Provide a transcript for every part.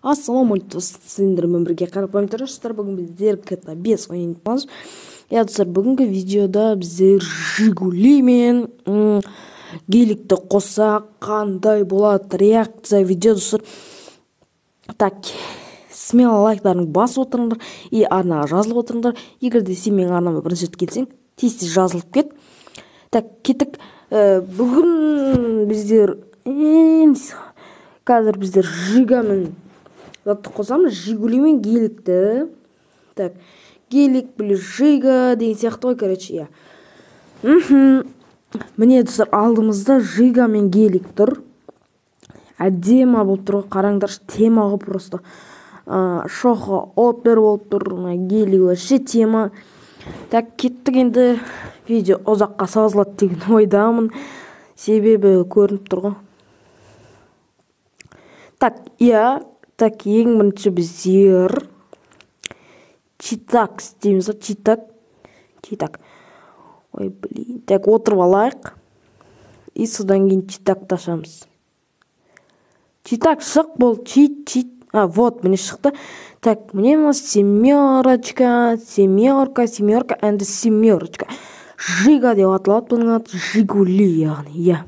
Ассалаумағалейкум, сіздермен бірге қарапайым достар. Бүгін біздер GTA 5 ойнаймыз. Достар, бүгінгі видеода біздер Жигули мен геликті қоссақ қандай болады реакция видео достар. Так, смело лайктарын басып отырыңдар и арнаға жазылып отырыңдар. Егер де сен менің арнама бірінші рет келсең, тез жазылып кет. Так, кеттік. Бүгін біздер қазір біздер Жигамен затты қосамыз, Жигули мен геликті. Так, гелик плюс Жига деген сияқты ғой, короче, Міне достар, алдымызда Жига мен гелик тұр. Әдемі болып тұр, қараңдаршы, тема ғой просто. Шоха опер болып тұр, гелик вообще тема. Так, кеттік, енді видео ұзаққа созылады деген ойдамын. Себебі көрініп тұр ғой. Так, ең бірінші біздер читак істейміз, читак. Ой, блин. Так, отырып алайық. И содан кейін читакты ашамыз. Читак шық бол, вот, міне шықты. Так, міне семерочка, and семерочка. Жига деп аталады, бұның аты Жигули, яғни,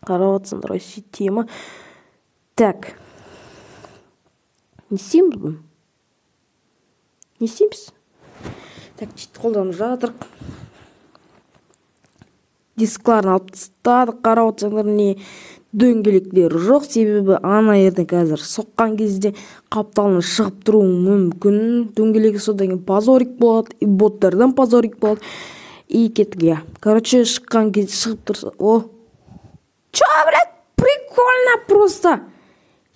Қарап отырсыңдар, вообще тема. Так. Не істейміз бұны? Не істейміз? Так, чит қолданып жатырық. Дискларын алып тастадық, қарап отырсыңдар, не дөңгелектері жоқ, себебі ана ердің қазір соққан кезде қапталына шығып тұруы мүмкін. Дөңгелегі содан кейін позорик болады, и боттардан позорик болады. И кеттік, Короче, шыққан кезде шығып тұрса, Чё, блядь, прикольно просто!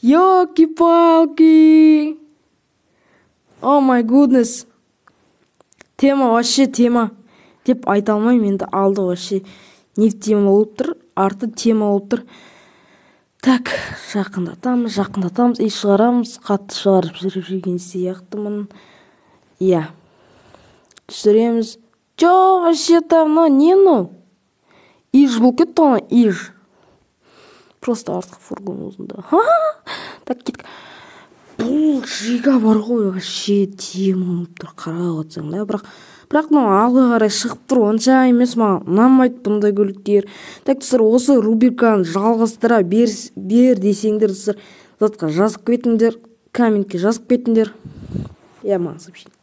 Ёлки-палки! О май гуднес! Тема вообще тема. Деп айта алмайым, енді алды вообще не тема болып тұр, арты тема болып тұр. Так, жақындатамыз, и шығарамыз, қатты шығарып жүрген сияқтымын. Түсіреміз. Чё, вообще там, не ну? Иж бұл кетті ғана, иж. Просто артық фургон өзінде. Так, кеттік. Бұл Жига бар ғой, вообще тема болып тұр, қарап отырсаң да, бірақ алға қарай шығып тұр, онша емес, маған ұнамайды бұндай көліктер. Так, достар, осы рубриканы жалғастыра бер десеңдер, достар, затқа жазып кетіңдер, комментке жазып кетіңдер. Маған сообщение.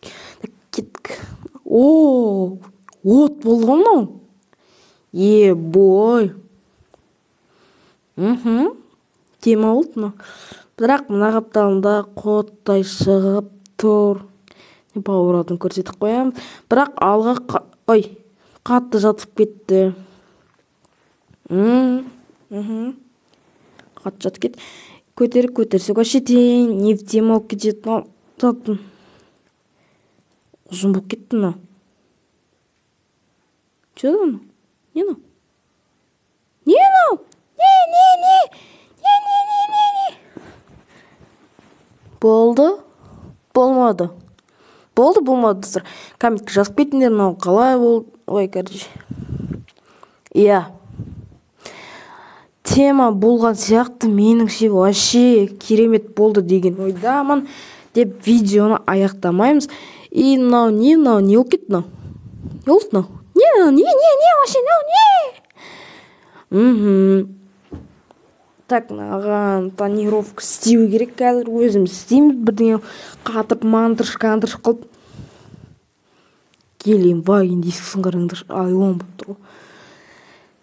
Так, кеттік. От болды ғой мынау. Бой. Тема болды мынау. Бірақ мына қапталында қоттай шығып тұр. Пауыратын көрсетіп қоямын. Бірақ алға қатты жатып кетті. Қатты жатып кетті. Көтерсек вообще не тема болып кетеді. Ұзын болып кетті мынау. Че да мынау? Не мынау? Не мынау? Болмады, достар. Комментке жазып кетіңдер, мынау қалай болды. Короче. Тема болған сияқты, меніңше вообще керемет болды деген ойдамын. Деп видеоны аяқтамаймыз. И мынау не болып кетті мынау? Не болды мынау? Не? Так, маған тонировка істеу керек қазір, өзіміз істейміз, бірдеңе қатып, мандырш қылып. Келем, енді ескісін қараңдар, айлон болып тұр.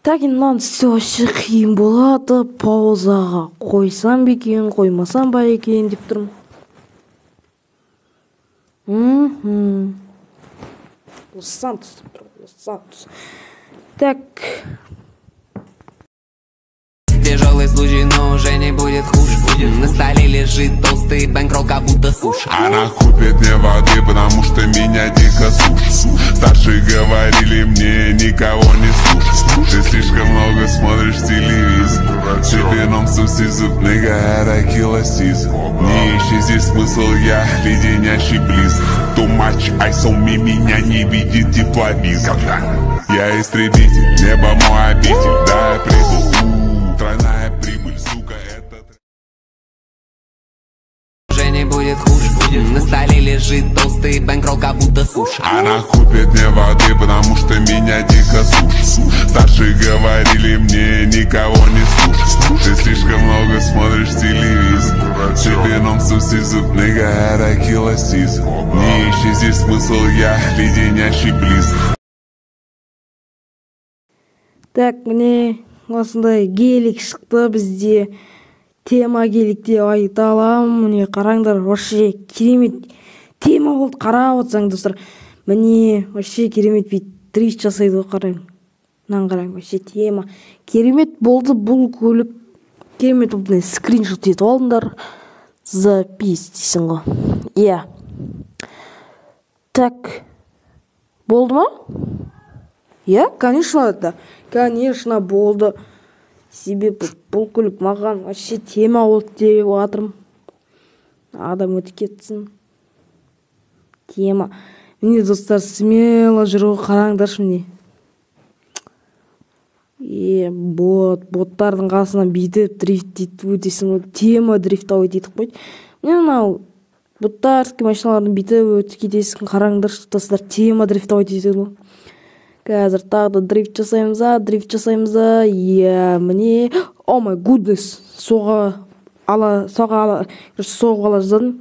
Так, мынаны істеу вообще қиын болады, паузаға қойсам ба екен, қоймасам ба екен деп тұрмын. Лос-Сантос. Так. Тяжелый случай, но уже не будет хуже. На столе лежит толстый бэнкролл, как будто суши. Она купит мне воды, потому что меня дико сушит. Старшие говорили мне, никого не слушай. Ты слишком много смотришь телевизор. Тебе нам сусизут, нигара килосиз. Не ищи здесь смысл, я леденящий близ. Too much ice on me, меня не видит тепловизор. Я истребитель, небо мой обитель. Да, я приду. Тройная будет хуже. На столе лежит толстый бэнкролл, как будто суша. Она купит мне воды, потому что меня дико сушит. Старшие говорили мне, никого не слушай. Ты слишком много смотришь телевизор. Тебе нам сусизу, нигga, это килосиз. Не ищи здесь смысл, я леденящий близ. Так, міне осындай гелик шықты бізде. Тема гелик деп айта аламын. Міне қараңдар, вообще керемет тема болды. Қарап отырсаң достар, міне вообще керемет бит дрифт жасайды ғой, қараң. Мынаны қараң, вообще тема керемет болды. Бұл көлік керемет болды. Скриншот етіп алдыңдар, запись дейсің ғой. Иә. Так, болды ма? Я, конечно, да. Конечно, болды. Себебі бұл көлік маған вообще тема болды деп жатырмын. Адам өтіп кетсін. Тема. Міне достар, смело жүру, қараңдаршы міне. Боттардың қасынан бүйтіп дрифт етіп өтесің ғой. Тема дрифттау етіп қойды. Міне мынау боттарский машиналардың бүйтіп өтіп кетесің, қараңдаршы достар, тема дрифттау етеді ғой. Қазір тағы да дрифт жасаймыз. Иә, міне, о май гуднес, соғып ала жаздадым.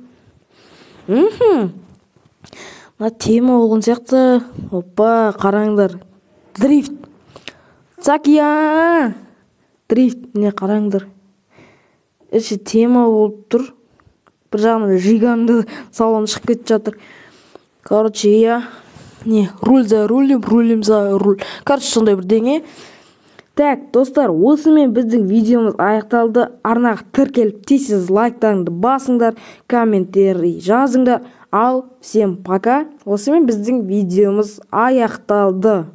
Мына тема болған сияқты. Опа, қараңдар, дрифт. Цакия, дрифт, міне қараңдар. Іші тема болып тұр. Бір жағынан жиганды салон шығып кетіп жатыр. Короче, иә. Не, руль за руль. Короче, сондай бірдеңе. Так, достар, осымен біздің видеомыз аяқталды. Арнаға тіркеліп, тез лайктарыңды басыңдар, комменттер жазыңдар. Ал, всем пока. Осымен біздің видеомыз аяқталды.